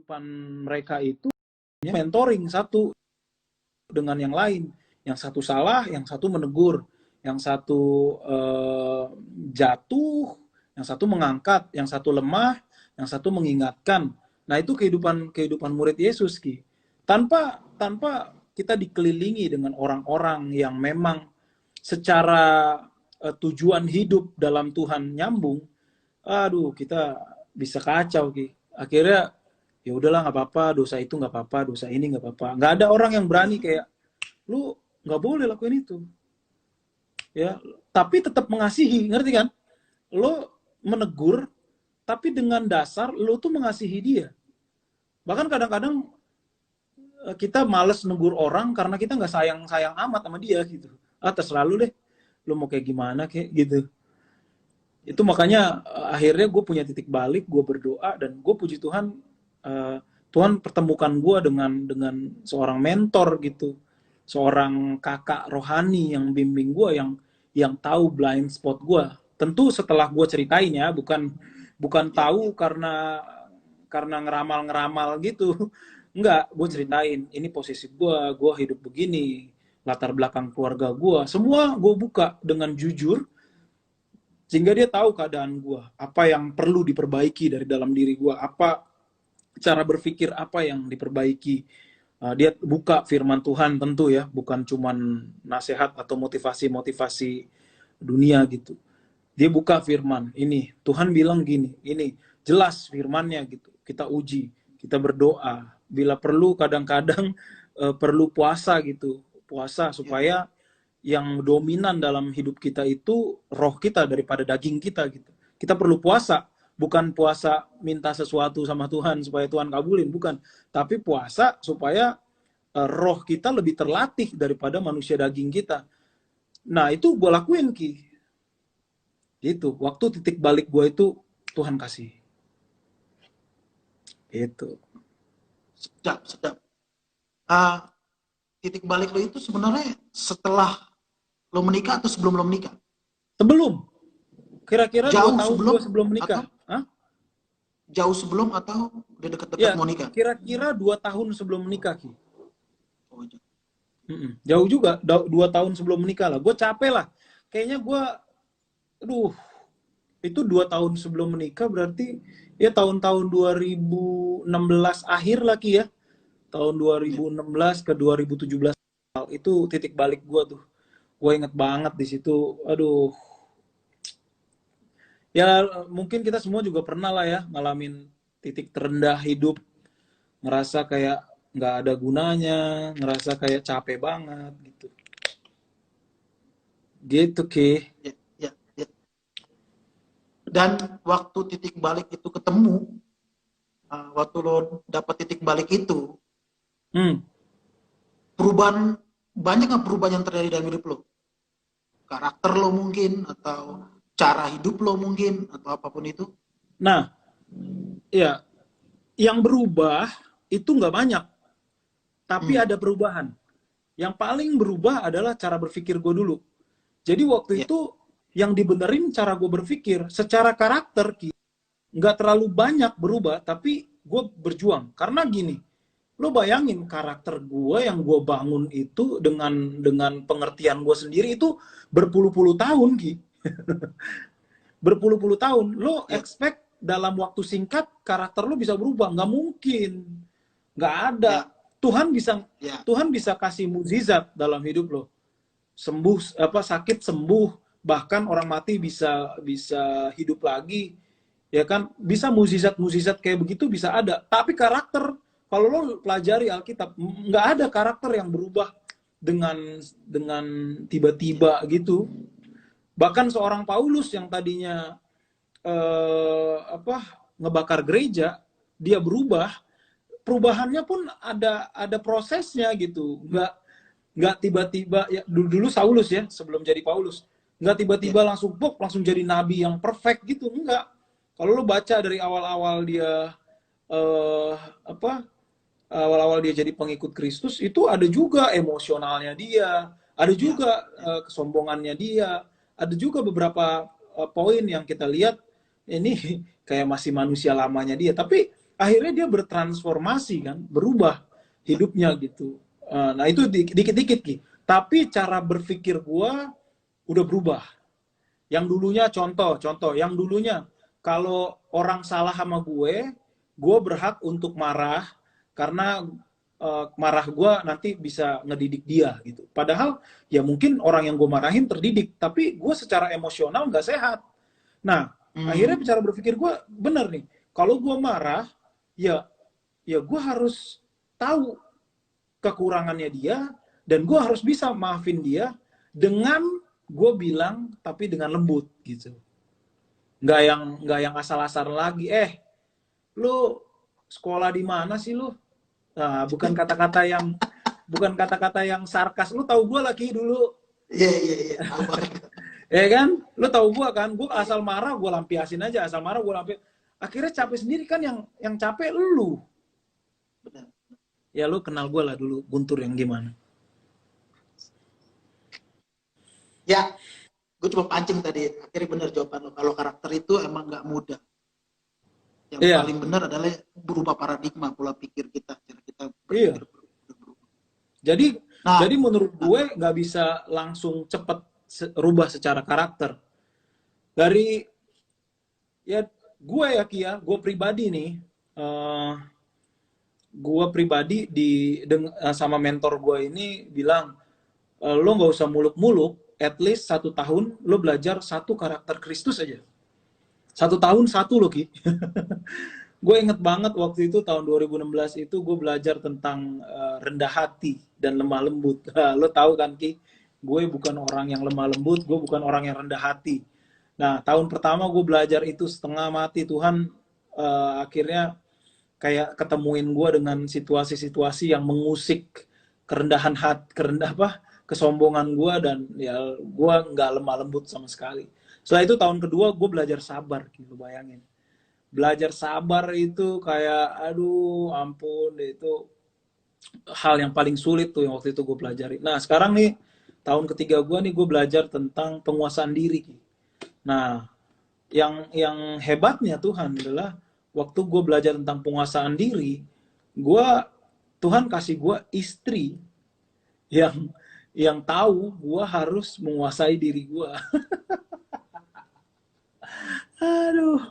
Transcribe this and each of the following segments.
kehidupan mereka itu mentoring satu dengan yang lain. Yang satu salah, yang satu menegur, yang satu jatuh, yang satu mengangkat, yang satu lemah, yang satu mengingatkan. Nah, itu kehidupan murid Yesus, Ki. Tanpa kita dikelilingi dengan orang-orang yang memang secara tujuan hidup dalam Tuhan nyambung, aduh, kita bisa kacau, Ki. Akhirnya ya udahlah, nggak apa-apa, dosa itu nggak apa-apa, dosa ini nggak apa-apa. Nggak ada orang yang berani kayak, lu nggak boleh lakuin itu, ya. Tapi tetap mengasihi, ngerti kan? Lo menegur, tapi dengan dasar lo tuh mengasihi dia. Bahkan kadang-kadang kita males negur orang karena kita nggak sayang amat sama dia gitu. Terserah lu deh, lo mau kayak gimana kayak gitu. Itu makanya akhirnya gue punya titik balik, gue berdoa dan gue puji Tuhan, Tuhan pertemukan gue dengan seorang mentor gitu, seorang kakak rohani yang bimbing gue, yang tahu blind spot gue. Tentu setelah gue ceritain ya, bukan tahu karena ngeramal gitu. Enggak, gue ceritain ini posisi gue hidup begini, latar belakang keluarga gue, semua gue buka dengan jujur, sehingga dia tahu keadaan gue, apa yang perlu diperbaiki dari dalam diri gue, apa cara berpikir apa yang diperbaiki. Dia buka firman Tuhan tentu ya, bukan cuman nasihat atau motivasi dunia gitu. Dia buka firman, ini Tuhan bilang gini, ini jelas firmannya gitu. Kita uji, kita berdoa, bila perlu kadang-kadang perlu puasa gitu, puasa supaya yang dominan dalam hidup kita itu roh kita daripada daging kita gitu. Kita perlu puasa, bukan puasa minta sesuatu sama Tuhan supaya Tuhan kabulin, bukan. Tapi puasa supaya roh kita lebih terlatih daripada manusia daging kita. Nah, itu gue lakuin, Ki. Gitu. Waktu titik balik gue itu Tuhan kasih. Itu. Sedap. Titik balik lo itu sebenarnya setelah lo menikah atau sebelum lo menikah? Sebelum. Kira-kira 2 tahun sebelum menikah. Jauh sebelum atau udah deket-deket mau nikah? Kira-kira 2 tahun sebelum menikah, Ki. Jauh juga, 2 tahun sebelum menikah lah. Gue capek lah. Kayaknya gue, itu 2 tahun sebelum menikah berarti ya tahun-tahun 2016 akhir lagi ya. Tahun 2016 ke 2017 itu titik balik gue tuh. Gue inget banget di situ. Aduh. Ya mungkin kita semua juga pernah lah ya ngalamin titik terendah hidup, ngerasa kayak nggak ada gunanya, ngerasa kayak capek banget gitu. Gitu, Ki. Ya. Dan waktu titik balik itu ketemu, waktu lo dapet titik balik itu, perubahan, banyak nggak perubahan yang terjadi dalam hidup lo? Karakter lo mungkin, atau cara hidup lo mungkin, atau apapun itu? Nah, ya, yang berubah itu nggak banyak, tapi ada perubahan. Yang paling berubah adalah cara berpikir gue dulu. Jadi waktu itu yang dibenerin cara gue berpikir. Secara karakter nggak terlalu banyak berubah, tapi gue berjuang. Karena gini, lo bayangin karakter gue yang gue bangun itu dengan pengertian gue sendiri itu berpuluh-puluh tahun, Ki. Berpuluh-puluh tahun. Lo expect dalam waktu singkat karakter lo bisa berubah? Nggak mungkin. Nggak ada. Tuhan bisa kasih mukjizat dalam hidup lo. Sembuh, sakit sembuh, bahkan orang mati bisa hidup lagi. Ya kan? Bisa mukjizat kayak begitu bisa ada. Tapi karakter, kalau lo pelajari Alkitab, nggak ada karakter yang berubah dengan tiba-tiba gitu. Bahkan seorang Paulus yang tadinya ngebakar gereja, dia berubah. Perubahannya pun ada prosesnya gitu. Nggak tiba-tiba, ya dulu Saulus ya, sebelum jadi Paulus. Nggak tiba-tiba langsung jadi nabi yang perfect gitu, enggak. Kalau lo baca dari awal-awal dia awal-awal dia jadi pengikut Kristus, itu ada juga emosionalnya dia, ada juga kesombongannya dia, ada juga beberapa poin yang kita lihat ini kayak masih manusia lamanya dia. Tapi akhirnya dia bertransformasi kan, berubah hidupnya gitu. Nah itu dikit-dikit Ki. Tapi cara berpikir gua udah berubah. Yang dulunya contoh, yang dulunya kalau orang salah sama gue berhak untuk marah karena marah gue nanti bisa ngedidik dia gitu. Padahal ya mungkin orang yang gue marahin terdidik, tapi gue secara emosional nggak sehat. Nah, akhirnya cara berpikir gue bener nih. Kalau gue marah, ya gue harus tahu kekurangannya dia dan gue harus bisa maafin dia dengan gue bilang tapi dengan lembut gitu. Nggak yang asal-asal lagi. Lu sekolah di mana sih lu? Nah, bukan kata-kata yang sarkas. Lu tahu gue lagi dulu. Iya, tahu banget. Ya kan? Lu tahu gue kan? Gue asal marah gue lampiasin aja, asal marah gue lampiasin. Akhirnya capek sendiri kan, yang capek lu. Benar. Ya lu kenal gue lah dulu, Guntur yang gimana. Ya, gue cuma pancing tadi. Akhirnya benar jawaban lo. Kalau karakter itu emang nggak mudah. Yang Iya. paling benar adalah berubah paradigma, pola pikir kita, cara kita Iya. berpikir. Jadi menurut gue nggak bisa langsung cepet rubah secara karakter. Dari ya gue ya Kia, gue pribadi nih, gue pribadi sama mentor gue ini bilang, lo nggak usah muluk-muluk, at least 1 tahun lo belajar satu karakter Kristus aja. 1 tahun satu lo Ki. Gue inget banget waktu itu tahun 2016 itu gue belajar tentang rendah hati dan lemah lembut. Lo tahu kan Ki, gue bukan orang yang lemah lembut, gue bukan orang yang rendah hati. Nah tahun pertama gue belajar itu setengah mati. Tuhan akhirnya kayak ketemuin gue dengan situasi-situasi yang mengusik kerendahan hati, kesombongan gue, dan ya gue nggak lemah lembut sama sekali. Setelah itu tahun kedua gue belajar sabar, gitu bayangin. Belajar sabar itu kayak aduh ampun, itu hal yang paling sulit tuh yang waktu itu gue pelajari. Nah sekarang nih tahun ketiga gue nih, gue belajar tentang penguasaan diri. Nah yang hebatnya Tuhan adalah waktu gue belajar tentang penguasaan diri, Tuhan kasih gue istri yang tahu gue harus menguasai diri gue. Aduh.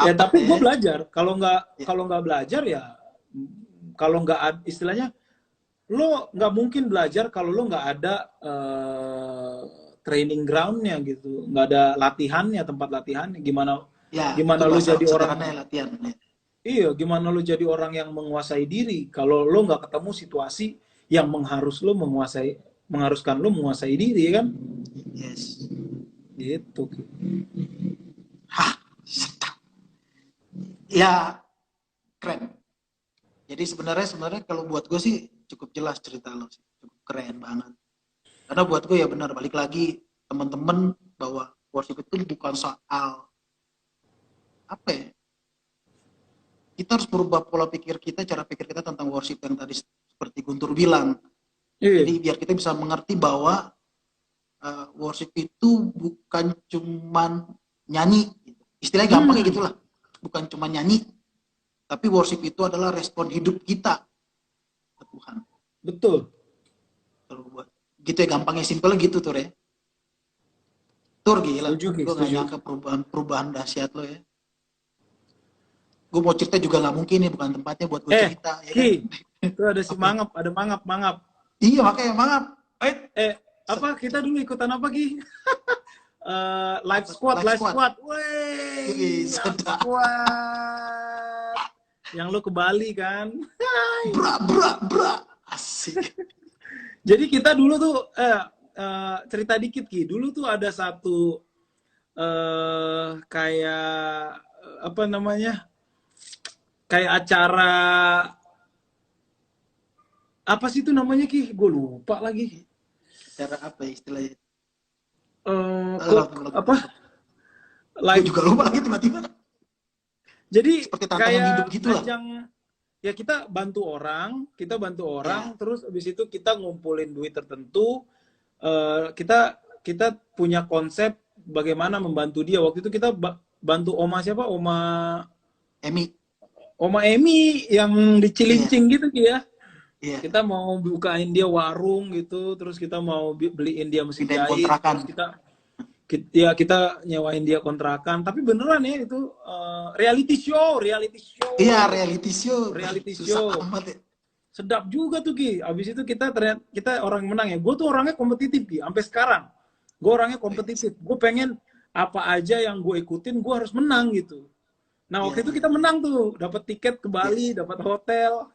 Ya tapi gue belajar. Kalau nggak belajar ya, kalau nggak istilahnya, lo nggak mungkin belajar kalau lo nggak ada training groundnya gitu, nggak ada latihannya, tempat latihannya. Gimana lo jadi orang? Latihan. Iya, gimana lo jadi orang yang menguasai diri kalau lo nggak ketemu situasi yang mengharuskan lo menguasai diri, kan? Yes. Gitu. Hah, ya keren. Jadi sebenarnya kalau buat gue sih cukup jelas cerita lo sih, cukup keren banget. Karena buat gue ya benar, balik lagi teman-teman, bahwa worship itu bukan soal apa ya, kita harus merubah pola pikir kita, cara pikir kita tentang worship yang tadi seperti Guntur bilang. Jadi biar kita bisa mengerti bahwa worship itu bukan cuman nyanyi, istilahnya gampangnya gitulah, bukan cuma nyanyi, tapi worship itu adalah respon hidup kita ke Tuhan. Betul. Kalau buat gitu ya, gampangnya, simpelnya gitu tuh ya. Tur gila, gue gak nyangka perubahan dahsyat lo ya. Gue mau cerita juga nggak mungkin nih, bukan tempatnya buat gue cerita. Ya kan? Itu ada si Mangap, ada Mangap. Iya makanya Mangap. Apa kita dulu ikutan apa Ki? Live squad. Wey, squad. Yang lu ke Bali kan? Bra. Asik. Jadi kita dulu tuh cerita dikit Ki. Dulu tuh ada satu kayak apa namanya? Kayak acara apa sih itu namanya Ki? Gue lupa lagi. Acara apa ya istilahnya? Apa? Gue juga lupa lagi tiba-tiba. Jadi seperti tantangan kayak hidup gitu lah. Ya kita bantu orang, terus habis itu kita ngumpulin duit tertentu. Kita punya konsep bagaimana membantu dia. Waktu itu kita bantu Oma siapa? Oma Oma Emi yang di Cilincing gitu Ki ya. Iya. Kita mau bukain dia warung gitu, terus kita mau beliin dia mesin Pindahin jahit, kontrakan. terus kita nyewain dia kontrakan. Tapi beneran ya itu reality show, Iya, reality show. reality Susah show. amat ya. Sedap juga tuh Ki. Abis itu kita orang menang ya. Gue tuh orangnya kompetitif Ki, sampai sekarang. Gue orangnya kompetitif. Gue pengen apa aja yang gue ikutin, gue harus menang gitu. Nah waktu Iya, itu iya. kita menang tuh, dapat tiket ke Bali, dapat hotel.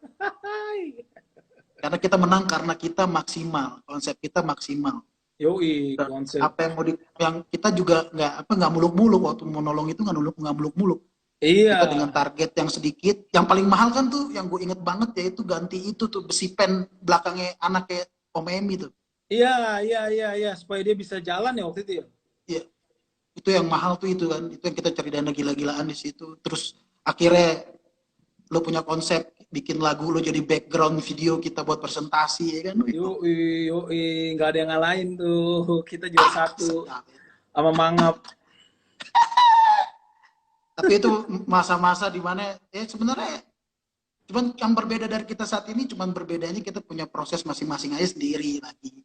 Karena kita menang karena kita maksimal, konsep kita maksimal. Yoi, Dan konsep. apa yang yang kita juga nggak muluk-muluk waktu mau nolong itu nggak muluk-muluk. Iya, Kita dengan target yang sedikit, yang paling mahal kan tuh yang gue inget banget yaitu ganti itu tuh besi pen belakangnya anaknya Om Emi tuh. iya, supaya dia bisa jalan ya waktu itu ya. Iya, itu yang mahal tuh itu kan, itu yang kita cari dana gila-gilaan di situ. Terus akhirnya lo punya konsep bikin lagu, lo jadi background video kita buat presentasi ya kan. Yoi, nggak ada yang ngalahin tuh. Kita juara satu Sedap. sama Mangap. Tapi itu masa-masa dimana sebenarnya cuman yang berbeda dari kita saat ini cuman berbedanya kita punya proses masing-masing aja sendiri lagi.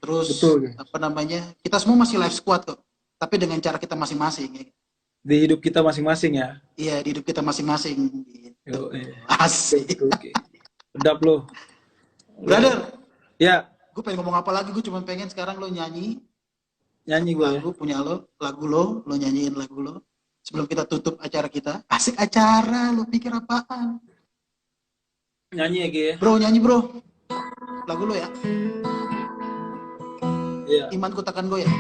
Terus Betul. apa namanya, kita semua masih live squad kok, tapi dengan cara kita masing-masing ya. Di hidup kita masing-masing ya. Iya, di hidup kita masing-masing gitu. Yoi. Asik. Betul, Ki. Sedap lo. Brother, Ya, gue pengen ngomong apa lagi, gue cuma pengen sekarang lo nyanyi nyanyi satu gue ya. lagu punya lagu lo nyanyiin lagu lo sebelum kita tutup acara kita. Asik acara, lo pikir apaan? Nyanyi ya Ki ya. Bro, nyanyi bro. Lagu lo ya. Iya. Imanku takkan goyah.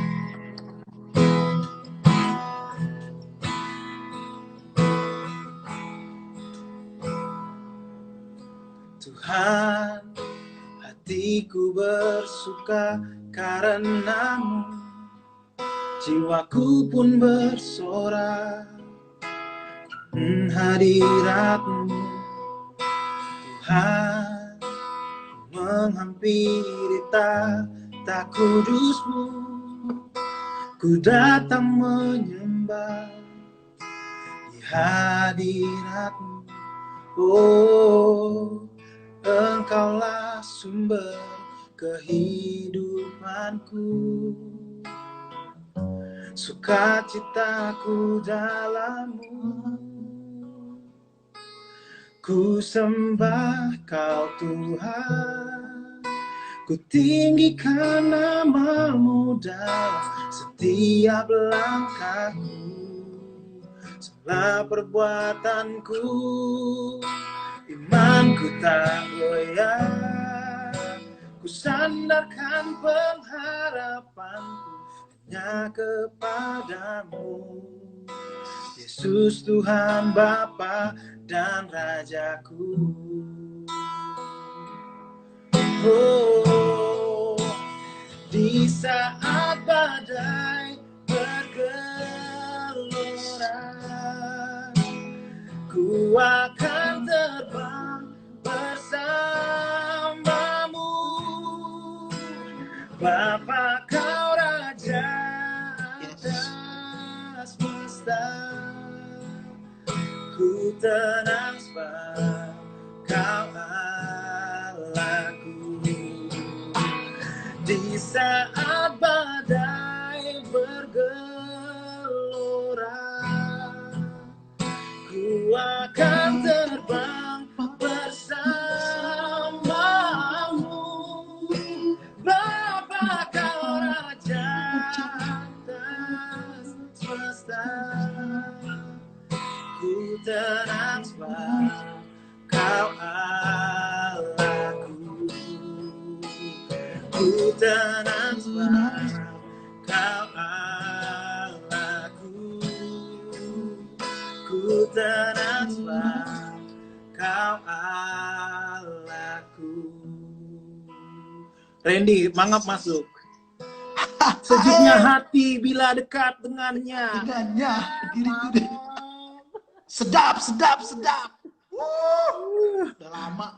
Tuhan, hatiku bersuka karenamu, jiwaku pun bersorak hadiratmu. Tuhan, menghampiri tak kudusmu, ku datang menyembah di hadiratmu. Oh, Engkaulah sumber kehidupanku, sukacitaku dalammu. Ku sembah Kau Tuhan, ku tinggikan nama-Mu dalam setiap langkahku. Segala perbuatanku, imanku tak goyah, ku sandarkan pengharapanku hanya kepadamu, Yesus Tuhan Bapa dan Rajaku. Oh, di saat badai bergelora, ku akan terbang bersamamu, Bapa Kau Raja atas semesta. Ku tenang sebab Kau Allahku. Di saat badai bergelora, ku akan terbang bersamamu, Bapa Kau Raja atas semesta. Ku tenang sebab Kau Allahku. Ku tenang sebab Kau Allahku. Ku tenang sebab Kau Allahku. Randy, Mangap masuk. Sejuknya hati bila dekat dengannya. Diriku deh. Sedap. Udah lama.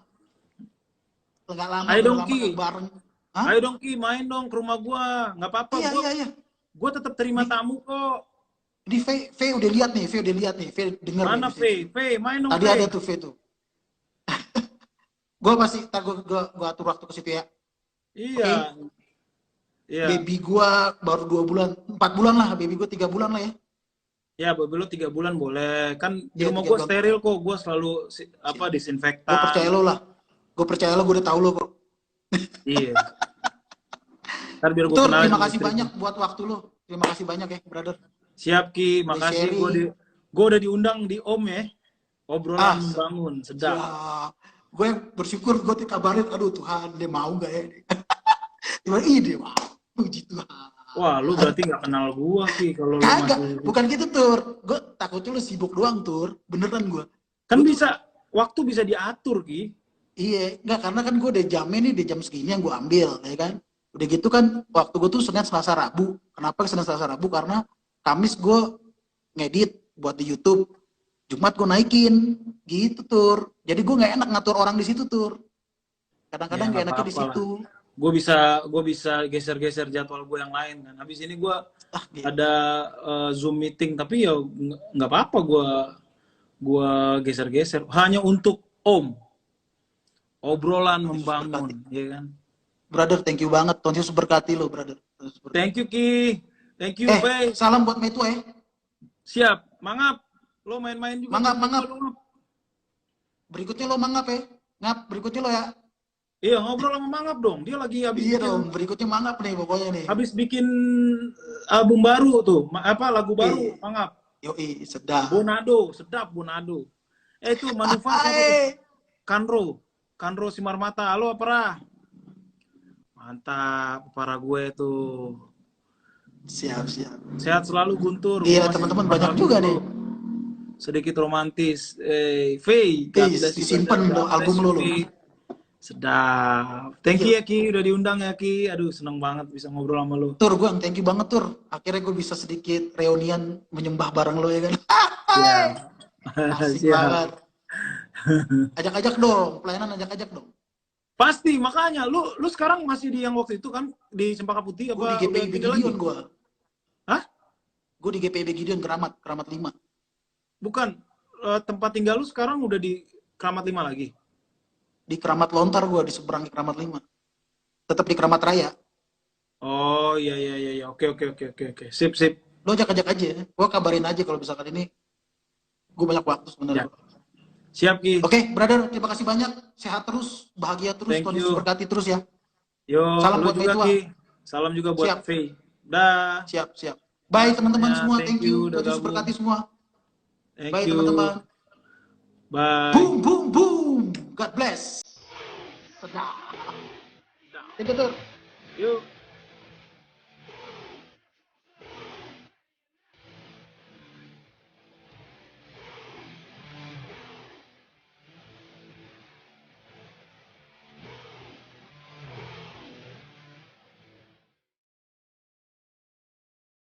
Enggak lama. Ayo dong, lama Ki. bareng. Hah? Ayo dong Ki, main dong ke rumah gua. Nggak apa-apa, Iya. gua tetap terima tamu kok. Ini V udah lihat nih, V udah lihat nih, V denger nih. Mana V? V, main dong Tadi V. ada tuh V tuh. Gue pasti, ntar gue atur waktu ke situ ya. Iya. Oke? Iya. Baby gue baru 2 bulan, 4 bulan lah. Baby gue 3 bulan lah ya. Ya, baby lo 3 bulan boleh. Kan di Iya, rumah 3 gue bulan. steril kok. Gue selalu Gue disinfektan. percaya lo lah. Gue percaya lo, gue udah tahu lo kok. Iya. Ntar biar gue Tur, kenalin terima sama kasih istri banyak gua. buat waktu lo. Terima kasih banyak ya, brother. Siap Ki, Udah makasih. sharing. Gue udah diundang di Om ya. Obrolan membangun, sedap. Siap. Gue bersyukur gue dikabarin, aduh Tuhan, dia mau gak ya? Tiba dia mau. Puji Tuhan. Wah, lu berarti nggak kenal gua Ki kalau lu Kagak, masih. bukan gitu Tur. Gue takutnya lu sibuk doang Tur. Beneran gue. Kan bisa, waktu bisa diatur Ki. Iya, enggak karena kan gue udah jamnya nih di jam segini yang gue ambil, ya kan. Udah gitu kan waktu gue tuh Senin, Selasa, Rabu. Kenapa Senin, Selasa, Rabu? Karena Kamis gue ngedit buat di YouTube. Jumat gue naikin, gitu Tur. Jadi gue nggak enak ngatur orang di situ Tur. Kadang-kadang Ya, nggak nggak enaknya di apa-apa lah. situ. Gue bisa geser-geser jadwal gue yang lain kan. Habis ini gue Gitu. ada Zoom meeting, tapi ya nggak apa-apa gue geser-geser. Hanya untuk Om. Obrolan membangun, ya kan. Brother, thank you banget. Tuhan Yesus berkati lo, brother. Thank you Ki. Thank you Faye. Salam buat Metu ya. Siap, mangap. Lo main-main juga. Mangap. Berikutnya lo mangap ya. Ngap, berikutnya lo ya. Iya, ngobrol sama Mangap dong. Dia lagi habis Iya bikin, dong, berikutnya mangap nih pokoknya nih. habis bikin album baru tuh. Lagu baru Mangap. Yoi, sedap. Bonado, sedap Bonado. Itu Manufas apa tuh? Kanro Simarmata. Halo, Parah. Mantap, para gue tuh. Siap. Sehat selalu Guntur. Iya, teman-teman banyak juga nih. Sedikit romantis. Faye, disimpan dong album lo. Sedap. Thank you ya Ki, udah diundang ya Ki. Aduh, seneng banget bisa ngobrol sama lu. Tur, gue thank you banget Tur. Akhirnya gue bisa sedikit reunian menyembah bareng lo ya kan. Iya. Asik banget. Ajak-ajak dong, pelayanan ajak-ajak dong. Pasti, makanya lu sekarang masih di yang waktu itu kan di Cempaka Putih Gue apa di GPIB Gideon gue. Hah? Gue di GPIB Gideon Keramat 5. Bukan, tempat tinggal lu sekarang udah di Keramat 5 lagi? Di Keramat Lontar gue, di seberang di Keramat 5. Tetap di Keramat Raya. Oh iya. Oke. Sip. Lo ajak-ajak aja. Gue kabarin aja kalau misalkan ini gue banyak waktu sebenarnya. Ya. Siap Ki. Oke, brother, terima kasih banyak. Sehat terus, bahagia terus, Tuhan Yesus berkati terus ya. Yo, salam buat juga Metua. Ki. Salam juga buat Faye. Dah. Siap. Bye teman-teman semua, thank you. Udah Tuhan Yesus berkati semua. Bye teman-teman. Bye. Boom. God bless. Sedap. Thank you, Tur. Yuk.